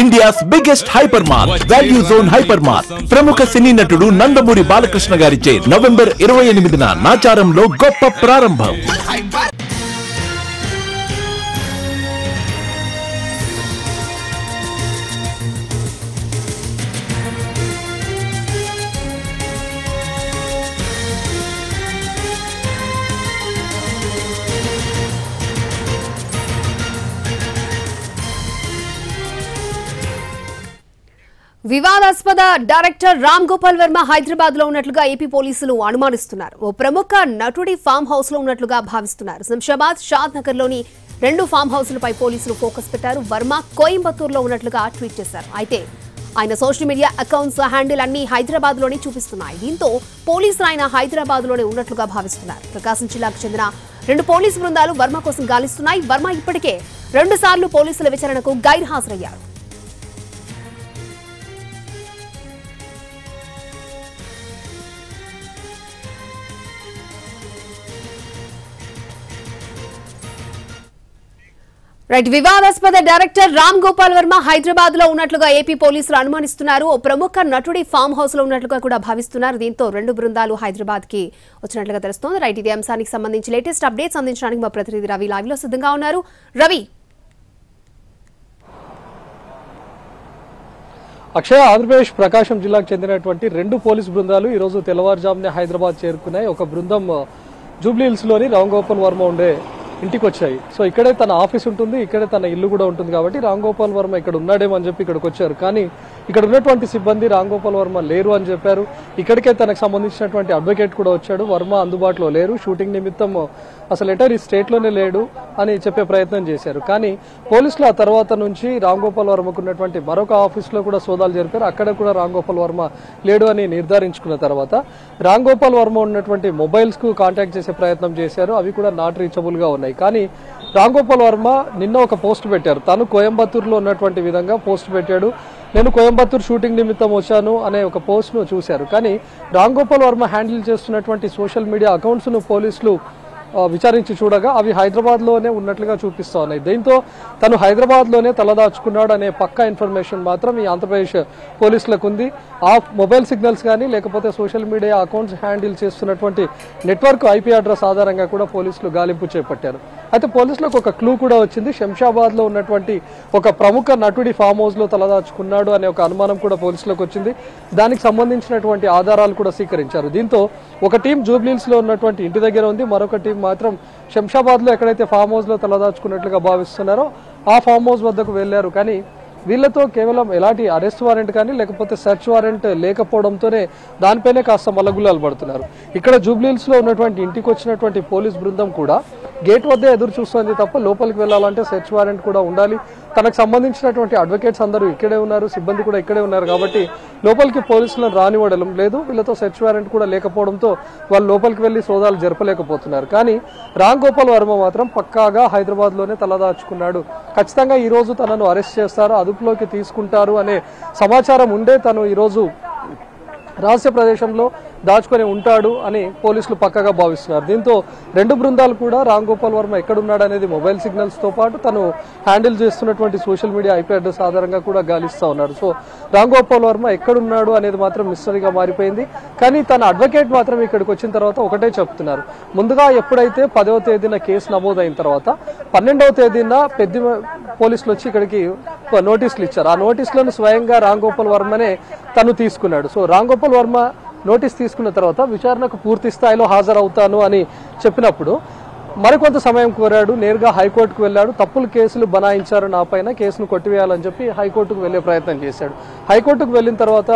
India's biggest hyper mart value zone hyper mart ప్రముఖ సినీ నటుడు నందమూరి బాలకృష్ణ గారిచే నవంబర్ 28న నాచారంలో గొప్ప ప్రారంభం. వివాదాస్పద డైరెక్టర్ రామ్ గోపాల్ వర్మ హైదరాబాద్ లో ఉన్నట్లుగా ఏపీ పోలీసులు అనుమానిస్తున్నారు. ఓ ప్రముఖ నటుడి ఫామ్ హౌస్ లో ఉన్నట్లుగా భావిస్తున్నారు. శంషాబాద్, షాద్ నగర్ లోని 2 ఫామ్ హౌస్లపై పోలీసులు ఫోకస్ పెట్టారు. వర్మ కోయంబత్తూర్ లో ఉన్నట్లుగా ట్వీట్ చేశారు. అయితే ఆయన సోషల్ మీడియా అకౌంట్స్ హ్యాండిల్ అన్ని హైదరాబాద్ లోనే చూపిస్తున్నాయి. దీంతో పోలీసులు ఆయన హైదరాబాద్ లోనే ఉన్నట్లుగా భావిస్తున్నారు. ప్రకాశం జిల్లాకు చెందిన 2 పోలీసు బృందాలు వర్మ కోసం గాలిస్తున్నాయి. వర్మ ఇప్పటికే 2 సార్లు పోలీసుల విచారణకు గైర్హాజరయ్యారు. వివాదాస్పద డైరెక్టర్ రామ్ గోపాల్ వర్మ హైదరాబాద్ లో ఉన్నట్లుగా ఏపీ పోలీసులు అనుమానిస్తున్నారు. ఓ ప్రముఖ నటుడి ఫామ్ హౌస్ లో ఉన్నట్లుగా కూడా భావిస్తున్నారు. దీంతో 2 బృందాలు హైదరాబాద్ కి వచ్చినట్లుగా తెలుస్తోంది. ఇదే అంశానికి సంబంధించి లేటెస్ట్ అప్డేట్స్ అందించడానికి మా ప్రతినిధి రవి లైవ్ లో సిద్ధంగా ఉన్నారు. రవి, అక్షయ, ఆంధ్రప్రదేశ్ ప్రకాశం జిల్లాకు చెందినటువంటి 2 పోలీసు బృందాలు ఈ రోజు తెల్లవారుజామునే హైదరాబాద్ చేరుకున్నాయి. ఒక బృందం జూబ్లీ హిల్స్ లోని రామ్ గోపాల్ వర్మ ఉండే ఇంటికి వచ్చాయి. సో ఇక్కడే తన ఆఫీస్ ఉంటుంది, ఇక్కడే తన ఇల్లు కూడా ఉంటుంది. కాబట్టి రామ్ గోపాల్ వర్మ ఇక్కడ ఉన్నాడేమో అని చెప్పి ఇక్కడికి వచ్చారు. కానీ ఇక్కడ ఉన్నటువంటి సిబ్బంది రామ్ గోపాల్ వర్మ లేరు అని చెప్పారు. ఇక్కడికే తనకు సంబంధించినటువంటి అడ్వకేట్ కూడా వచ్చాడు. వర్మ అందుబాటులో లేరు, షూటింగ్ నిమిత్తం అసలు ఈ స్టేట్ లోనే లేడు అని చెప్పే ప్రయత్నం చేశారు. కానీ పోలీసులు ఆ తర్వాత నుంచి రామ్ గోపాల్ వర్మకు ఉన్నటువంటి మరొక ఆఫీస్ లో కూడా సోదాలు జరిపారు. అక్కడ కూడా రామ్ గోపాల్ వర్మ లేడు అని నిర్ధారించుకున్న తర్వాత రామ్ గోపాల్ వర్మ ఉన్నటువంటి మొబైల్స్ కు కాంటాక్ట్ చేసే ప్రయత్నం చేశారు. అవి కూడా నాట్ రీచబుల్ గా ఉన్నాయి. కానీ రామ్ గోపాల్ వర్మ నిన్న ఒక పోస్ట్ పెట్టారు. తను కోయంబత్తూరులో ఉన్నటువంటి విధంగా పోస్ట్ పెట్టాడు. నేను కోయంబత్తూరు షూటింగ్ నిమిత్తం వచ్చాను అనే ఒక పోస్ట్ ను చూశారు. కానీ రామ్ గోపాల్ వర్మ హ్యాండిల్ చేస్తున్నటువంటి సోషల్ మీడియా అకౌంట్స్ ను పోలీసులు విచారించి చూడగా అవి హైదరాబాద్ లోనే ఉన్నట్లుగా చూపిస్తా ఉన్నాయి. దీంతో తను హైదరాబాద్ లోనే తలదాచుకున్నాడు అనే పక్కా ఇన్ఫర్మేషన్ మాత్రం ఈ ఆంధ్రప్రదేశ్ పోలీసులకు ఉంది. ఆ మొబైల్ సిగ్నల్స్ కానీ లేకపోతే సోషల్ మీడియా అకౌంట్స్ హ్యాండిల్ చేస్తున్నటువంటి నెట్వర్క్ ఐపీ అడ్రస్ ఆధారంగా కూడా పోలీసులు గాలింపు చేపట్టారు. అయితే పోలీసులకు ఒక క్లూ కూడా వచ్చింది. శంషాబాద్ లో ఉన్నటువంటి ఒక ప్రముఖ నటుడి ఫామ్ హౌస్ లో తలదాచుకున్నాడు అనే ఒక అనుమానం కూడా పోలీసులకు వచ్చింది. దానికి సంబంధించినటువంటి ఆధారాలు కూడా స్వీకరించారు. దీంతో ఒక టీం జూబ్లీ హిల్స్ లో ఉన్నటువంటి ఇంటి దగ్గర ఉంది, మరొక టీం మాత్రం శంషాబాద్ లో ఎక్కడైతే ఫామ్ హౌస్ లో తలదాచుకున్నట్లుగా భావిస్తున్నారో ఆ ఫామ్ హౌస్ వద్దకు వెళ్లారు. కానీ వీళ్లతో కేవలం ఎలాంటి అరెస్ట్ వారెంట్ కానీ లేకపోతే సెర్చ్ వారెంట్ లేకపోవడంతోనే దానిపైనే కాస్త మల్లగుల్లాలు పడుతున్నారు. ఇక్కడ జూబ్లీ హిల్స్ లో ఉన్నటువంటి ఇంటికి వచ్చినటువంటి పోలీస్ బృందం కూడా గేట్ వద్ద ఎదురు చూస్తుంది తప్ప లోపలికి వెళ్లాలంటే సెర్చ్ వారెంట్ కూడా ఉండాలి. తనకు సంబంధించినటువంటి అడ్వకేట్స్ అందరూ ఇక్కడే ఉన్నారు, సిబ్బంది కూడా ఇక్కడే ఉన్నారు. కాబట్టి లోపలికి పోలీసులను రానివ్వడం లేదు. వీళ్ళతో సెర్చ్ వారెంట్ కూడా లేకపోవడంతో వాళ్ళు లోపలికి వెళ్లి సోదాలు జరపలేకపోతున్నారు. కానీ రామ్ గోపాల్ వర్మ మాత్రం పక్కాగా హైదరాబాద్ లోనే తలదాచుకున్నాడు. ఖచ్చితంగా ఈ రోజు తనను అరెస్ట్ చేస్తారు, అదుపులోకి తీసుకుంటారు అనే సమాచారం ఉండే తను ఈరోజు రహస్య ప్రదేశంలో దాచుకొని ఉంటాడు అని పోలీసులు పక్కగా భావిస్తున్నారు. దీంతో 2 బృందాలు కూడా రామ్ గోపాల్ వర్మ ఎక్కడున్నాడు అనేది మొబైల్ సిగ్నల్స్ తో పాటు తను హ్యాండిల్ చేస్తున్నటువంటి సోషల్ మీడియా ఐపీ అడ్రస్ ఆధారంగా కూడా గాలిస్తా ఉన్నారు. సో రామ్ గోపాల్ వర్మ ఎక్కడున్నాడు అనేది మాత్రం మిస్టరీగా మారిపోయింది. కానీ తన అడ్వకేట్ మాత్రం ఇక్కడికి వచ్చిన తర్వాత ఒకటే చెప్తున్నారు. ముందుగా ఎప్పుడైతే 10వ తేదీన కేసు నమోదైన తర్వాత 12వ తేదీన పెద్ద పోలీసులు వచ్చి ఇక్కడికి నోటీసులు ఇచ్చారు. ఆ నోటీసులను స్వయంగా రామ్ గోపాల్ వర్మనే తను తీసుకున్నాడు. సో రామ్ గోపాల్ వర్మ నోటీస్ తీసుకున్న తర్వాత విచారణకు పూర్తి స్థాయిలో హాజరవుతాను అని చెప్పినప్పుడు మరికొంత సమయం కోరాడు. నేరుగా హైకోర్టుకు వెళ్ళాడు. తప్పులు కేసులు బనాయించారు నా పైన, కేసును కొట్టివేయాలని చెప్పి హైకోర్టుకు వెళ్లే ప్రయత్నం చేశాడు. హైకోర్టుకు వెళ్లిన తర్వాత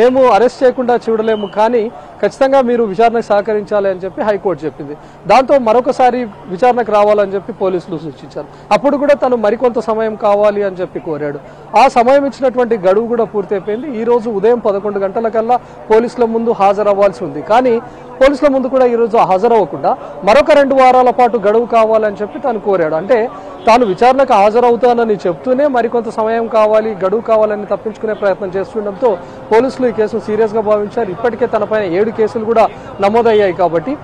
మేము అరెస్ట్ చేయకుండా చూడలేము, కానీ ఖచ్చితంగా మీరు విచారణకు సహకరించాలి అని చెప్పి హైకోర్టు చెప్పింది. దాంతో మరొకసారి విచారణకు రావాలని చెప్పి పోలీసులు సూచించారు. అప్పుడు కూడా తను మరికొంత సమయం కావాలి అని చెప్పి కోరాడు. ఆ సమయం ఇచ్చినటువంటి గడువు కూడా పూర్తయిపోయింది. ఈ రోజు ఉదయం 11 గంటలకల్లా పోలీసుల ముందు హాజరవ్వాల్సి ఉంది. కానీ పోలీసుల ముందు కూడా ఈ రోజు హాజరవ్వకుండా మరొక 2 వారాల పాటు గడువు కావాలని చెప్పి తను కోరాడు. అంటే తాను విచారణకు హాజరవుతానని చెప్తూనే మరికొంత సమయం కావాలి, గడువు కావాలని తప్పించుకునే ప్రయత్నం చేస్తుండటంతో పోలీసులు ఈ కేసును సీరియస్ గా భావించారు. ఇప్పటికే తనపైన 7 కేసులు కూడా నమోదయ్యాయి. కాబట్టి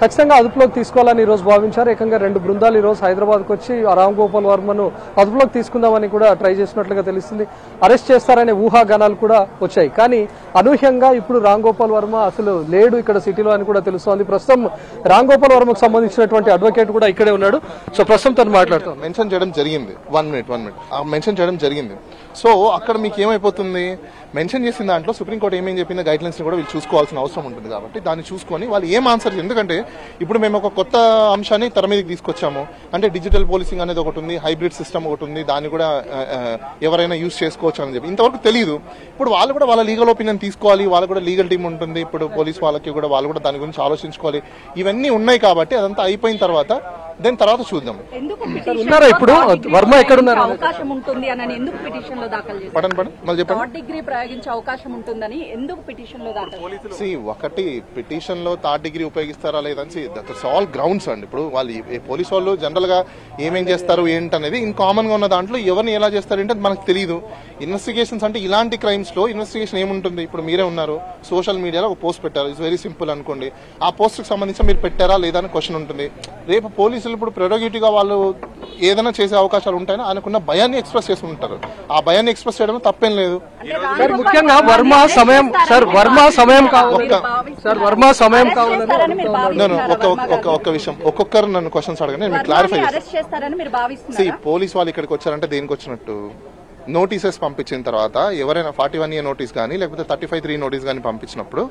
ఖచ్చితంగా అదుపులోకి తీసుకోవాలని ఈ రోజు భావించారు. ఏకంగా 2 బృందాలు ఈ రోజు హైదరాబాద్కు వచ్చి రామ్ గోపాల్ వర్మను అదుపులోకి తీసుకుందామని కూడా ట్రై చేసినట్లుగా తెలుస్తుంది. అరెస్ట్ చేస్తారనే ఊహాగానాలు కూడా వచ్చాయి. కానీ అనూహ్యంగా ఇప్పుడు రామ్ గోపాల్ వర్మ అసలు లేడు ఇక్కడ సిటీలో అని కూడా తెలుస్తోంది. ప్రస్తుతం రామ్ గోపాల్ వర్మకు సంబంధించినటువంటి అడ్వకేట్ కూడా ఇక్కడే ఉన్నాడు. సో ప్రస్తుతం తను మాట్లాడుతాం. మెన్షన్ చేయడం జరిగింది. 1 మినిట్ మెన్షన్ చేయడం జరిగింది. సో అక్కడ మీకు ఏమైపోతుంది, మెన్షన్ చేసిన దాంట్లో సుప్రీంకోర్టు ఏమేం చెప్పిందో గైడ్ లైన్స్ ని కూడా వీళ్ళు చూసుకోవాల్సిన అవసరం ఉంటుంది. కాబట్టి దాన్ని చూసుకొని వాళ్ళు ఏం ఆన్సర్, ఎందుకంటే ఇప్పుడు మేము ఒక కొత్త అంశాన్ని తెర మీదకి తీసుకొచ్చాము. అంటే డిజిటల్ పోలీసింగ్ అనేది ఒకటి ఉంది, హైబ్రిడ్ సిస్టమ్ ఒకటి ఉంది, దాన్ని కూడా ఎవరైనా యూజ్ చేసుకోవచ్చు అని చెప్పి ఇంతవరకు తెలియదు. ఇప్పుడు వాళ్ళు కూడా వాళ్ళ లీగల్ ఒపీనియన్ తీసుకోవాలి, వాళ్ళకు కూడా లీగల్ టీం ఉంటుంది. ఇప్పుడు పోలీస్ వాళ్ళకి కూడా వాళ్ళు కూడా దాని గురించి ఆలోచించుకోవాలి. ఇవన్నీ ఉన్నాయి కాబట్టి అదంతా అయిపోయిన తర్వాత చూద్దాం. ఉన్నారా ఇప్పుడు వర్మ ఎక్కడ ఉన్నారు? అవకాశం ఉంటుంది అని ఎందుకు పిటిషన్ లో దాఖలు చేశారు? మళ్ళీ చెప్పండి. థర్డ్ డిగ్రీ ప్రయోగించే అవకాశం ఉంటుందని ఎందుకు పిటిషన్ లో దాఖలు? ఒకటి పిటిషన్ లో థర్డ్ డిగ్రీ ఉపయోగిస్తారా లేదని దట్స్ ఆల్ గ్రౌండ్స్ అండి. ఇప్పుడు వాళ్ళు పోలీసు వాళ్ళు జనరల్ గా ఏమేం చేస్తారు ఏంటనేది ఇన్ కామన్ గా ఉన్న దాంట్లో ఎవరిని ఎలా చేస్తారు ఏంటంటే మనకు తెలియదు. ఇన్వెస్టిగేషన్స్ అంటే ఇలాంటి క్రైమ్స్ లో ఇన్వెస్టిగేషన్ ఏముంటుంది, ఇప్పుడు మీరే ఉన్నారు సోషల్ మీడియాలో ఒక పోస్ట్ పెట్టారు, ఇట్స్ వెరీ సింపుల్ అనుకోండి. ఆ పోస్ట్ కి సంబంధించి మీరు పెట్టారా లేదా అని క్వశ్చన్ ఉంటుంది. రేపు పోలీసులు ఇప్పుడు ప్రెరోగేటివ్ గా వాళ్ళు ఏదైనా చేసే అవకాశాలు ఉంటాయని ఆయనకున్న భయాన్ని ఎక్స్ప్రెస్ చేసి ఉంటారు. ఆ భయాన్ని ఎక్స్ప్రెస్ చేయడం తప్పేం లేదు. ముఖ్యంగా వర్మ సమయం కావాలని ఒక్క విషయం, ఒక్కొక్కరు నన్ను క్వశ్చన్స్ అడగండి, నేను క్లారిఫై చేస్తాను. పోలీస్ వాళ్ళు ఇక్కడికి వచ్చారంటే దేనికి వచ్చినట్టు? నోటీసెస్ పంపించిన తర్వాత ఎవరైనా 41A నోటీస్ కానీ లేకపోతే 35(3) నోటీస్ కానీ పంపించినప్పుడు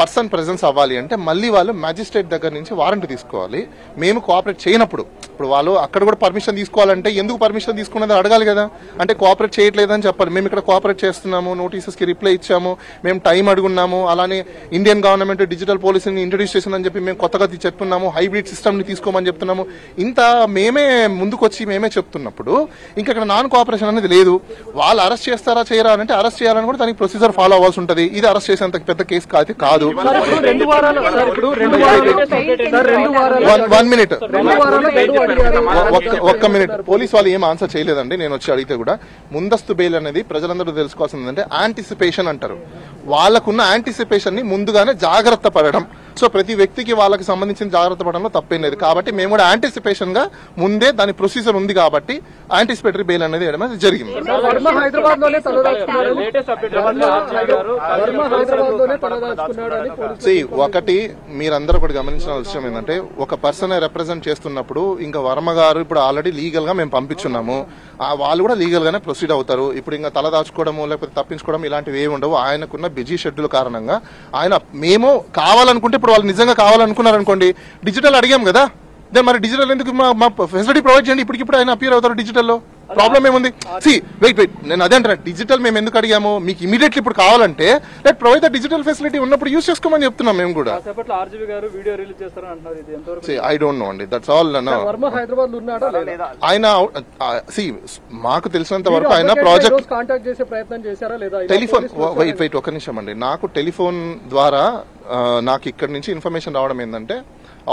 పర్సన్ ప్రెజెన్స్ అవ్వాలి అంటే మళ్ళీ వాళ్ళు మ్యాజిస్ట్రేట్ దగ్గర నుంచి వారెంట్ తీసుకోవాలి. మేము కోఆపరేట్ చేయనప్పుడు ఇప్పుడు వాళ్ళు అక్కడ కూడా పర్మిషన్ తీసుకోవాలంటే ఎందుకు పర్మిషన్ తీసుకున్నది అడగాలి కదా. అంటే కోఆపరేట్ చేయట్లేదని చెప్పాలి. మేము ఇక్కడ కోఆపరేట్ చేస్తున్నాము, నోటీసెస్కి రిప్లై ఇచ్చాము, మేము టైం అడుగున్నాము, అలానే ఇండియన్ గవర్నమెంట్ డిజిటల్ పాలసీని ఇంట్రడ్యూస్ చేసిందని చెప్పి మేము కొత్తగా చెప్తున్నాము, హైబ్రిడ్ సిస్టమ్ని తీసుకోమని చెప్తున్నాము. ఇంత మేమే ముందుకొచ్చి మేమే చెప్తున్నప్పుడు ఇంకా ఇక్కడ నాన్ కోఆపరేషన్ అనేది లేదు. వాళ్ళు అరెస్ట్ చేస్తారా చేయరా అంటే అరెస్ట్ చేయాలని కూడా దానికి ప్రొసీజర్ ఫాలో అవ్వాల్సి ఉంటుంది. ఇది అరెస్ట్ చేసేంత పెద్ద కేసు కాదు. 1 మినిట్ ఒక్క మినిట్. పోలీస్ వాళ్ళు ఏం ఆన్సర్ చేయలేదండి. నేను వచ్చి అడిగితే కూడా ముందస్తు బెయిల్ అనేది ప్రజలందరూ తెలుసుకోవాల్సింది అంటే యాంటిసిపేషన్ అంటారు. వాళ్ళకున్న యాంటిసిపేషన్ ని ముందుగానే జాగ్రత్త పడడం. సో ప్రతి వ్యక్తికి వాళ్ళకి సంబంధించిన జాగ్రత్త పడడంలో తప్పేం లేదు. కాబట్టి మేము కూడా యాంటిసిపేషన్ గా ముందే దాని ప్రొసీజర్ ఉంది కాబట్టి యాంటిసిపేటరీ బెయిల్ అనేది వేయడం అనేది జరిగింది. ఒకటి మీరందరూ ఒకటి గమనించిన విషయం ఏంటంటే ఒక పర్సన్ రిప్రజెంట్ చేస్తున్నప్పుడు ఇంకా వర్మ గారు ఇప్పుడు ఆల్రెడీ లీగల్ గా మేము పంపించున్నాము, వాళ్ళు కూడా లీగల్ గానే ప్రొసీడ్ అవుతారు. ఇప్పుడు ఇంకా తల దాచుకోవడము లేకపోతే తప్పించుకోవడం ఇలాంటివి ఏమి ఉండవు. ఆయనకున్న బిజీ షెడ్యూల్ కారణంగా ఆయన మేము కావాలనుకుంటే ఇప్పుడు వాళ్ళు నిజంగా కావాలనుకున్నారు అనుకోండి, డిజిటల్ అడిగాం కదా, దెన్ మరి డిజిటల్ ఎందుకు మా ఫెసిలిటీ ప్రొవైడ్ చేయండి, ఇప్పటికిప్పుడు ఆయన అపియర్ అవుతారు డిజిటల్లో, ప్రాబ్లం ఏముంది? వెయిట్ నేను అదే అంటున్నా, డిజిటల్ మేము ఎందుకు అడిగాము, మీకు ఇమీడియట్లీ ఇప్పుడు కావాలంటే let provide the digital facility ఉన్నప్పుడు యూస్ చేసుకోమని చెప్తున్నాం మేము కూడా. ఐ డోంట్ నో అండి, దట్స్ ఆల్. ఆయన మాకు తెలిసినంత వరకు ఆయన ప్రాజెక్ట్ టెలిఫోన్ వెయిట్ ఒక్క నిమిషం అండి, నాకు టెలిఫోన్ ద్వారా నాకు ఇక్కడ నుంచి ఇన్ఫర్మేషన్ రావడం ఏంటంటే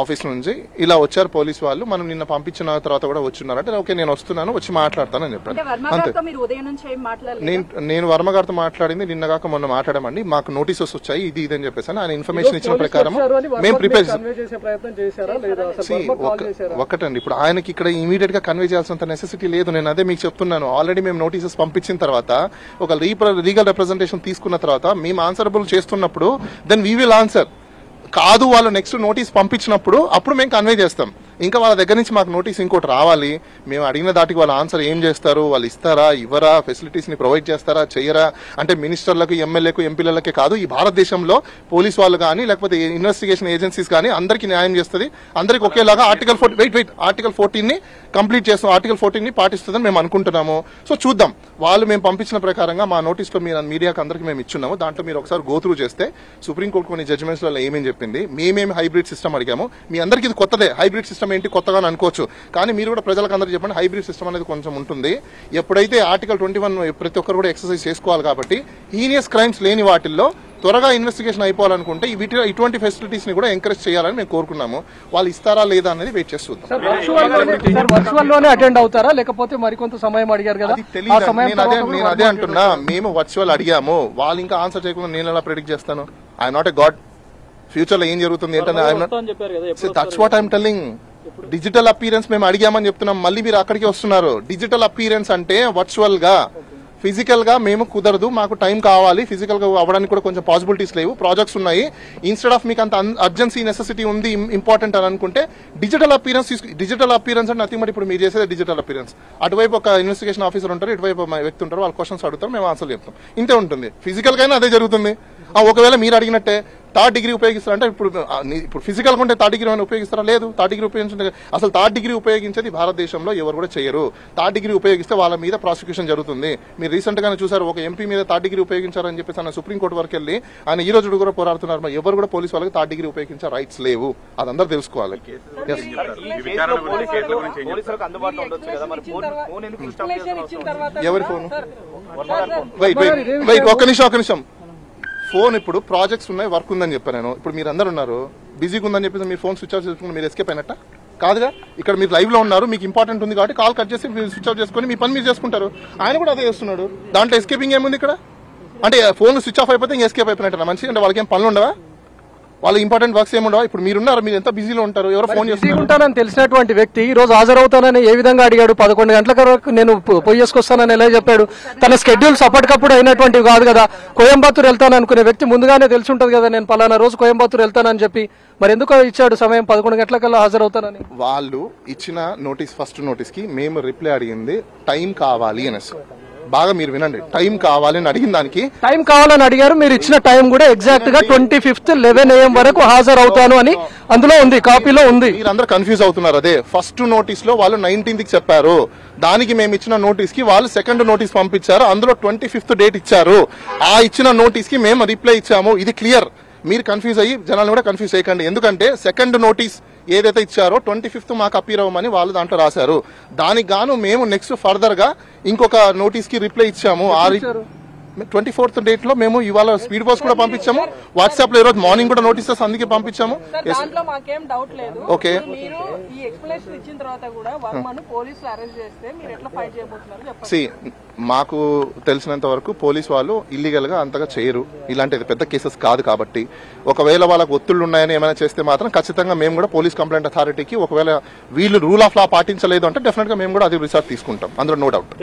ఆఫీస్ నుంచి ఇలా వచ్చారు పోలీసు వాళ్ళు, మనం నిన్న పంపించిన తర్వాత కూడా వచ్చున్నారంటే ఓకే నేను వస్తున్నాను వచ్చి మాట్లాడతానని చెప్పాను. అంతే. నేను వర్మ గారితో మాట్లాడింది నిన్నగాక మొన్న మాట్లాడామండి. మాకు నోటీసెస్ వచ్చాయి ఇది అని చెప్పేసి ఆయన ఇన్ఫర్మేషన్ ఇచ్చిన ప్రకారం మేము ప్రిపేర్ ఒకటండి. ఇప్పుడు ఆయనకి ఇక్కడ ఇమీడియట్ గా కన్వే చేయాల్సినంత నెసెసిటీ లేదు. నేను అదే మీకు చెప్తున్నాను, ఆల్రెడీ మేము నోటీసెస్ పంపించిన తర్వాత ఒక లీగల్ రిప్రజెంటేషన్ తీసుకున్న తర్వాత మేము ఆన్సరబుల్ చేస్తున్నప్పుడు దెన్ వీ విల్ ఆన్సర్. కాదు వాళ్ళు నెక్స్ట్ నోటీస్ పంపించినప్పుడు అప్పుడు మేము కన్వే చేస్తాం. ఇంకా వాళ్ళ దగ్గర నుంచి మాకు నోటీస్ ఇంకోటి రావాలి, మేము అడిగిన దాటికి వాళ్ళ ఆన్సర్ ఏం చేస్తారు, వాళ్ళు ఇస్తారా ఇవ్వరా, ఫెసిలిటీస్ ని ప్రొవైడ్ చేస్తారా చేయరా, అంటే మినిస్టర్లకు ఎమ్మెల్యేకు ఎంపీలకే కాదు ఈ భారతదేశంలో పోలీస్ వాళ్ళు కానీ లేకపోతే ఇన్వెస్టిగేషన్ ఏజెన్సీస్ కానీ అందరికీ న్యాయం చేస్తుంది, అందరికి ఒకేలాగా ఆర్టికల్ 14 ని కంప్లీట్ చేస్తాం, ఆర్టికల్ 14 ని పాటిస్తుందని మేము అనుకుంటున్నాము. సో చూద్దాం, వాళ్ళు మేము పంపించిన ప్రకారంగా మా నోటీస్లో మీరు మీడియాకి అందరికి మేము ఇచ్చున్నాము. దాంట్లో మీరు ఒకసారి గో త్రూ చేస్తే సుప్రీంకోర్టు కొన్ని జడ్జిమెంట్స్ లో ఏమేం చెప్పింది, మేమేమి హైబ్రిడ్ సిస్టమ్ అడిగాము, మీ అందరికి ఇది కొత్తదే, హైబ్రిడ్ సిస్టమ్ ఏంటి కొత్తగా అనుకోవచ్చు, కానీ మీరు కూడా ప్రజలకు అందరూ చెప్పండి హైబ్రిడ్ సిస్టమ్ అనేది కొంచెం ఉంటుంది. ఎప్పుడైతే ఆర్టికల్ 21 ప్రతి ఒక్కరు కూడా ఎక్సర్సైజ్ చేసుకోవాలి కాబట్టి హీనియస్ క్రైమ్స్ లేని వాటిల్లో త్వరగా ఇన్వెస్టిగేషన్ అయిపోవాలనుకుంటే ఇటువంటి ఫెసిలిటీస్ ని కూడా ఎంకరేజ్ చేయాలని మేము కోరుకున్నాము. వాళ్ళు ఇస్తారా లేదా అనేది వెయిట్ చేసి చూద్దాం. అటెండ్ అవుతారా లేకపోతే మరికొంత సమయం అడిగారు కదా, నేను అదే అంటున్నా, మేము వర్చువల్ అడిగాము, వాళ్ళు ఇంకా ఆన్సర్ చేయకుండా నేను ఎలా ప్రెడిక్ట్ చేస్తాను? I not a God. Future లో ఏం జరుగుతుంది ఏంటంటే that's what I'm telling. Digital appearance మేము అడిగామని చెప్తున్నాం, మళ్ళీ మీరు అక్కడికి వస్తున్నారు. డిజిటల్ అపీరెన్స్ అంటే వర్చువల్ గా, ఫిజికల్ గా మేము కుదరదు, మాకు టైం కావాలి, ఫిజికల్ గా అవ్వడానికి కూడా కొంచెం పాసిబిలిటీస్ లేవు, ప్రాజెక్ట్స్ ఉన్నాయి. ఇన్స్టెడ్ ఆఫ్ మీకు అంత అర్జెన్సీ నెసెసిటీ ఉంది, ఇంపార్టెంట్ అని అనుకుంటే డిజిటల్ అపీరెన్స్ అంటే నథింగ్ బట్ ఇప్పుడు మీరు చేసేది డిజిటల్ అపీరెన్స్. అటువైపు ఒక ఇన్వెస్టిగేషన్ ఆఫీసర్ ఉంటారు, ఇటువైపు వ్యక్తి ఉంటారు, వాళ్ళు క్వశ్చన్స్ అడుగుతారు, మేము ఆన్సర్ చెప్తాం, ఇంతే ఉంటుంది. ఫిజికల్ గానే అదే జరుగుతుంది. ఒకవేళ మీరు అడిగినట్టే థర్డ్ డిగ్రీ ఉపయోగిస్తారంటే ఇప్పుడు ఫిజికల్ ఉంటే థర్డ్ డిగ్రీ అని ఉపయోగిస్తారా? లేదు. థర్డ్ డిగ్రీ ఉపయోగించే అసలు థర్డ్ డిగ్రీ ఉపయోగించేది భారతదేశంలో ఎవరు కూడా చేయరు. థర్డ్ డిగ్రీ ఉపయోగిస్తే వాళ్ళ మీద ప్రాసిక్యూషన్ జరుగుతుంది. మీరు రీసెంట్ గానే చూసారు, ఒక ఎంపీ మీద థర్డ్ డిగ్రీ ఉపయోగించారని చెప్పేసి ఆయన సుప్రీంకోర్టు వరకు వెళ్ళి ఆయన ఈ రోజు కూడా పోరాడుతున్నారు. ఎవరు కూడా పోలీసు వాళ్ళకి థర్డ్ డిగ్రీ ఉపయోగించే రైట్స్ లేవు, అది అందరూ తెలుసుకోవాలి. ఎవరి ఫోన్? ఒక్క నిమిషం. ఫోన్ ఇప్పుడు ప్రాజెక్ట్స్ ఉన్నాయి, వర్క్ ఉందని చెప్పాను నేను. ఇప్పుడు మీరు అందరు ఉన్నారు, బిజీగా ఉందని చెప్పేసి మీ ఫోన్ స్విచ్ ఆఫ్ చేసుకుని మీరు ఎస్కేప్ అయినట్ట కాదుగా. ఇక్కడ మీరు లైవ్ లో ఉన్నారు, మీకు ఇంపార్టెంట్ ఉంది కాబట్టి కాల్ కట్ చేసి మీరు స్విచ్ ఆఫ్ చేసుకుని మీ పని మీరు చేసుకుంటారు. ఆయన కూడా అదే చేస్తున్నాడు. దాంట్లో ఎస్కేపింగ్ ఏముంది ఇక్కడ? అంటే ఫోన్ స్విచ్ ఆఫ్ అయిపోతే ఇంకా ఎస్కేప్ అయిపోయినట్టు మంచి, అంటే వాళ్ళకి ఏం పనులు ఉండవా? వాళ్ళ ఇంపార్టెంట్ వర్క్స్ ఏముండవా? ఇప్పుడు మీరున్నారు, మీరు ఎంత బిజీలో ఉంటారు, ఎవరో ఫోన్ చేసుకుంటానని తెలిసినటువంటి వ్యక్తి ఈ రోజు హాజరవుతానని ఏ విధంగా అడిగాడు? 11 గంటల వరకు నేను పోయి చేసుకొస్తానని ఎలా చెప్పాడు? తన స్కెడ్యూల్స్ అప్పటికప్పుడు అయినటువంటివి కాదు కదా. కోయంబత్తూరు వెళ్తాను అనుకునే వ్యక్తి ముందుగానే తెలిసి ఉంటుంది కదా, నేను పలానా రోజు కోయంబత్తూరు వెళ్తానని చెప్పి. మరి ఎందుకు ఇచ్చాడు సమయం 11 గంటలకల్లా హాజరవుతానని? వాళ్ళు ఇచ్చిన నోటీస్, ఫస్ట్ నోటీస్ కి మేము రిప్లై అడిగింది టైం కావాలి అనేసి. బాగా మీరు వినండి, టైం కావాలని అడిగిన దానికి టైం కావాలని అడిగారు. మీరు ఇచ్చిన టైం కూడా ఎగ్జాక్ట్ గా 25th 11 AM వరకు హాజరవుతాను అని అందులో ఉంది, కాపీలో ఉంది. మీరందరూ కన్ఫ్యూజ్ అవుతున్నారు. అదే ఫస్ట్ నోటీస్ లో వాళ్ళు 19th కి చెప్పారు, దానికి మేము ఇచ్చిన నోటీస్ కి వాళ్ళు సెకండ్ నోటీస్ పంపించారు, అందులో 25th డేట్ ఇచ్చారు. ఆ ఇచ్చిన నోటీస్ కి మేము రిప్లై ఇచ్చాము. ఇది క్లియర్. మీరు కన్ఫ్యూజ్ అయ్యి జనాలను కూడా కన్ఫ్యూజ్ చేయకండి. ఎందుకంటే సెకండ్ నోటీస్ ఏదైతే ఇచ్చారో 25th మాకు అపీర్ అవ్వమని వాళ్ళు దాంట్లో రాశారు. దానికి గాను మేము నెక్స్ట్ ఫర్దర్ గా ఇంకొక నోటీస్ కి రిప్లై ఇచ్చాము. 24th డేట్ లో మేము ఇవాళ స్పీడ్ పోస్ట్ కూడా పంపించాము. వాట్సాప్ లో ఈ రోజు మార్నింగ్ కూడా నోటీసెస్ అందుకే పంపించాము. ఓకే, మాకు తెలిసినంత వరకు పోలీసు వాళ్ళు ఇల్లీగల్ గా అంతగా చేయరు, ఇలాంటిది పెద్ద కేసెస్ కాదు కాబట్టి. ఒకవేళ వాళ్ళకు ఒత్తిళ్లు ఉన్నాయని ఏమైనా చేస్తే మాత్రం ఖచ్చితంగా మేము కూడా పోలీస్ కంప్లైంట్ అథారిటీకి, ఒకవేళ వీళ్ళు రూల్ ఆఫ్ లా పాటించలేదు అంటే డెఫినెట్ గా మేము కూడా అది రిసార్ట్ తీసుకుంటాం, అందులో నో డౌట్.